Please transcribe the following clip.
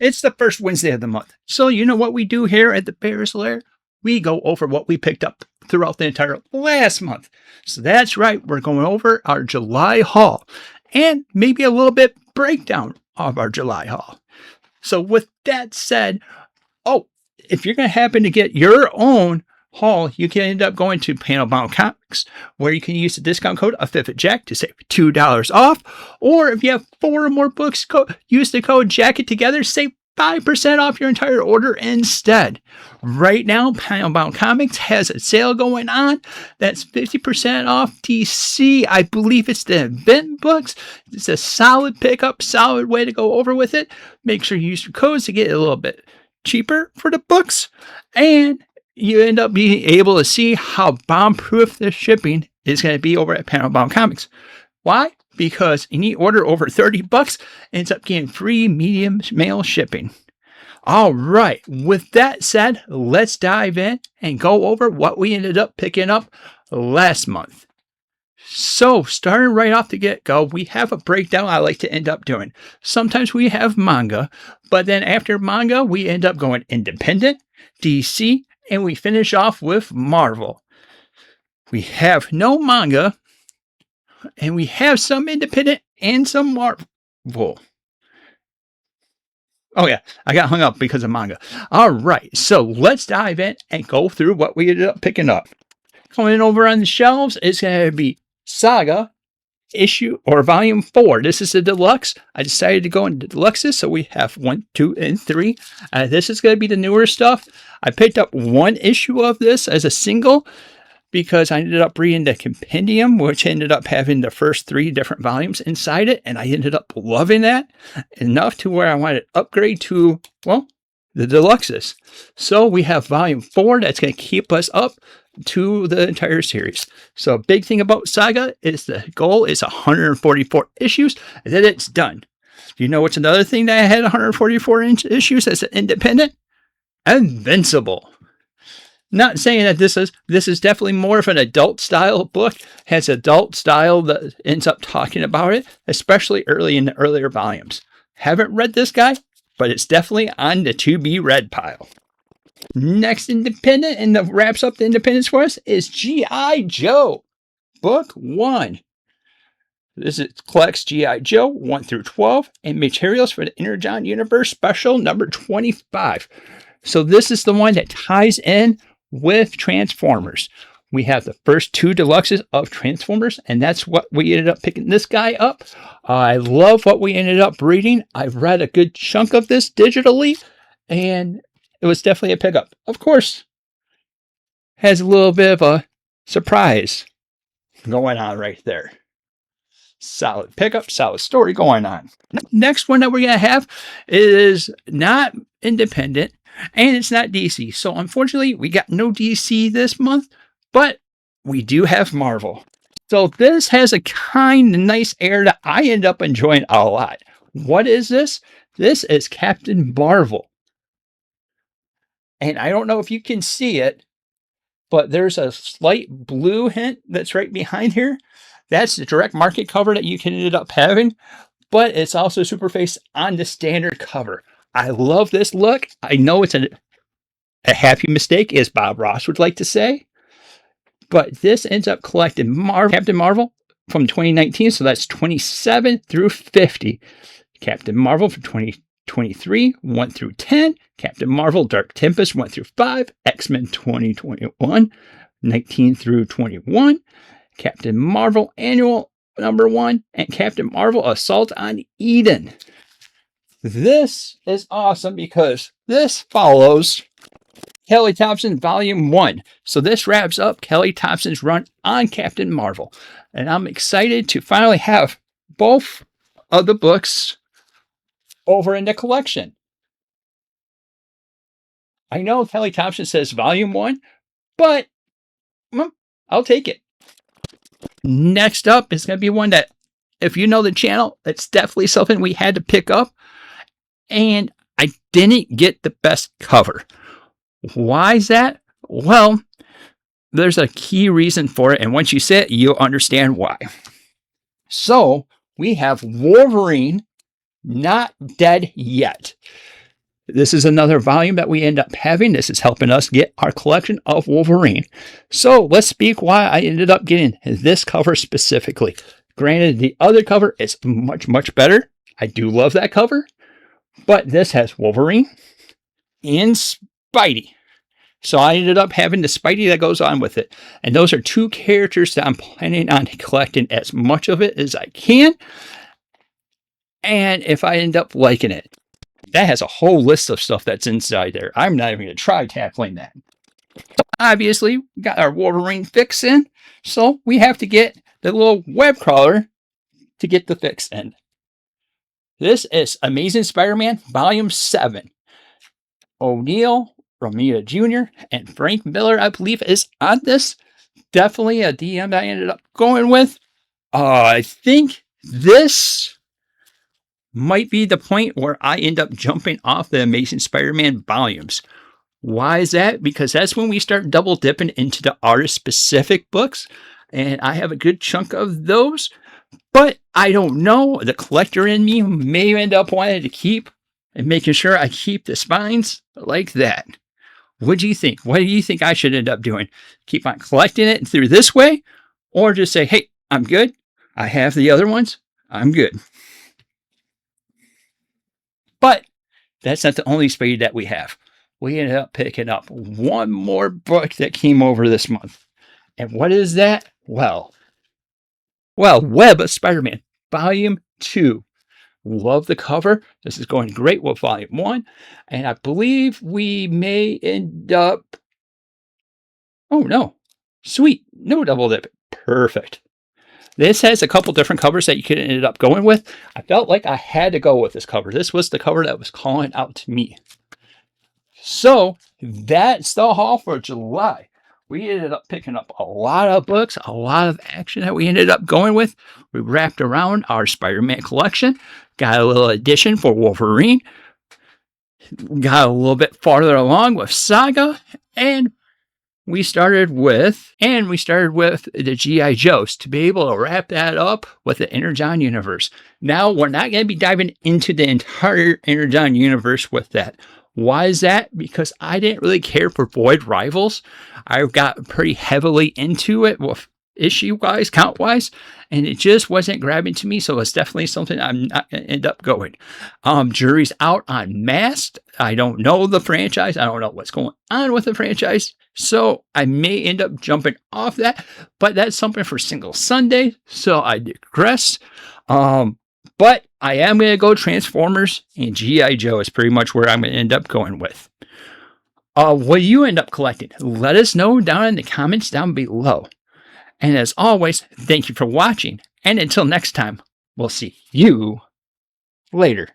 It's the first Wednesday of the month. So you know what we do here at the Bears Lair? We go over what we picked up throughout the entire last month. So that's right. We're going over our July haul and maybe a little bit breakdown of our July haul. So with that said, if you're going to happen to get your own haul, you can end up going to Panel Bound Comics, where you can use the discount code AFFIFITJACK to save $2 off. Or if you have 4 or more books, use the code JACKET together, save 5% off your entire order instead. Right now, Panel Bound Comics has a sale going on. That's 50% off DC. I believe it's the event books. It's a solid pickup, solid way to go over with it. Make sure you use your codes to get it a little bit cheaper for the books, and you end up being able to see how bomb-proof the shipping is going to be over at Panel Bound Comics. Why? Because any order over $30 ends up getting free medium mail shipping. All right, with that said, let's dive in and go over what we ended up picking up last month. So, starting right off the get-go, we have a breakdown I like to end up doing. Sometimes we have manga, but then after manga, we end up going independent, DC, and we finish off with Marvel. We have no manga, and we have some independent and some Marvel. Oh yeah, I got hung up because of manga. All right, so let's dive in and go through what we ended up picking up. Coming over on the shelves is going to be Saga issue or volume 4. This is the deluxe. I decided to go into deluxes, so we have 1, 2, and 3. This is going to be the newer stuff. I picked up 1 issue of this as a single because I ended up reading the compendium, which ended up having the first 3 different volumes inside it, and I ended up loving that enough to where I wanted to upgrade to, well, the deluxes. So we have volume 4 that's going to keep us up to the entire series. So a big thing about Saga is the goal is 144 issues, and then it's done. You know what's another thing that I had 144 issues as an independent? Invincible. Not saying that this is definitely more of an adult style book, has adult style that ends up talking about it, especially early in the earlier volumes. Haven't read this guy, but it's definitely on the to be read pile. Next independent, and that wraps up the independence for us, is G.I. Joe, Book 1. This collects G.I. Joe 1 through 12 and materials for the Energon Universe Special number 25. So this is the one that ties in with Transformers. We have the first 2 deluxes of Transformers, and that's what we ended up picking this guy up. I love what we ended up reading. I've read a good chunk of this digitally, and it was definitely a pickup. Of course, has a little bit of a surprise going on right there. Solid pickup, solid story going on. Next one that we're going to have is not independent, and it's not DC. So unfortunately, we got no DC this month, but we do have Marvel. So this has a kind of nice air that I end up enjoying a lot. What is this? This is Captain Marvel. And I don't know if you can see it, but there's a slight blue hint that's right behind here. That's the direct market cover that you can end up having, but it's also Superface on the standard cover. I love this look. I know it's a happy mistake, as Bob Ross would like to say, but this ends up collecting Captain Marvel from 2019, so that's 27 through 50. Captain Marvel from 2023, 1 through 10. Captain Marvel Dark Tempest, 1 through 5. X-Men 2021, 19 through 21. Captain Marvel Annual number 1. And Captain Marvel Assault on Eden. This is awesome because this follows Kelly Thompson Volume 1. So this wraps up Kelly Thompson's run on Captain Marvel. And I'm excited to finally have both of the books over in the collection. I know Kelly Thompson says Volume 1, but I'll take it. Next up is going to be one that, if you know the channel, it's definitely something we had to pick up. And I didn't get the best cover. Why is that? Well, there's a key reason for it. And once you see it, you'll understand why. So we have Wolverine, Not Dead Yet. This is another volume that we end up having. This is helping us get our collection of Wolverine. So let's speak why I ended up getting this cover specifically. Granted, the other cover is much, much better. I do love that cover. But this has Wolverine and Spidey. So I ended up having the Spidey that goes on with it. And those are two characters that I'm planning on collecting as much of it as I can. And if I end up liking it, that has a whole list of stuff that's inside there. I'm not even going to try tackling that. So obviously, we got our Wolverine fix in. So we have to get the little web crawler to get the fix in. This is Amazing Spider-Man Volume 7. O'Neill, Romita Jr., and Frank Miller, I believe, is on this. Definitely a DM that I ended up going with. I think this might be the point where I end up jumping off the Amazing Spider-Man volumes. Why is that? Because that's when we start double dipping into the artist-specific books, and I have a good chunk of those. But I don't know. The collector in me may end up wanting to keep and making sure I keep the spines like that. What do you think? What do you think I should end up doing? Keep on collecting it through this way? Or just say, hey, I'm good. I have the other ones. I'm good. But that's not the only Spidey that we have. We ended up picking up one more book that came over this month. And what is that? Well, Web of Spider-Man, Volume 2. Love the cover. This is going great with Volume 1. And I believe we may end up... Oh, no. Sweet. No double dip. Perfect. This has a couple different covers that you could end up going with. I felt like I had to go with this cover. This was the cover that was calling out to me. So, that's the haul for July. We ended up picking up a lot of books, a lot of action that we ended up going with. We wrapped around our Spider-Man collection, got a little addition for Wolverine, got a little bit farther along with Saga, and we started with the G.I. Joes to be able to wrap that up with the Energon universe. Now, we're not going to be diving into the entire Energon universe with that. Why is that? Because I didn't really care for Void Rivals. I got pretty heavily into it with issue-wise, count-wise, and it just wasn't grabbing to me, so it's definitely something I'm not going to end up going. Jury's out on Masked. I don't know the franchise. I don't know what's going on with the franchise, so I may end up jumping off that, but that's something for Single Sunday, so I digress. But I am going to go Transformers, and G.I. Joe is pretty much where I'm going to end up going with. What do you end up collecting? Let us know down in the comments down below. And as always, thank you for watching. And until next time, we'll see you later.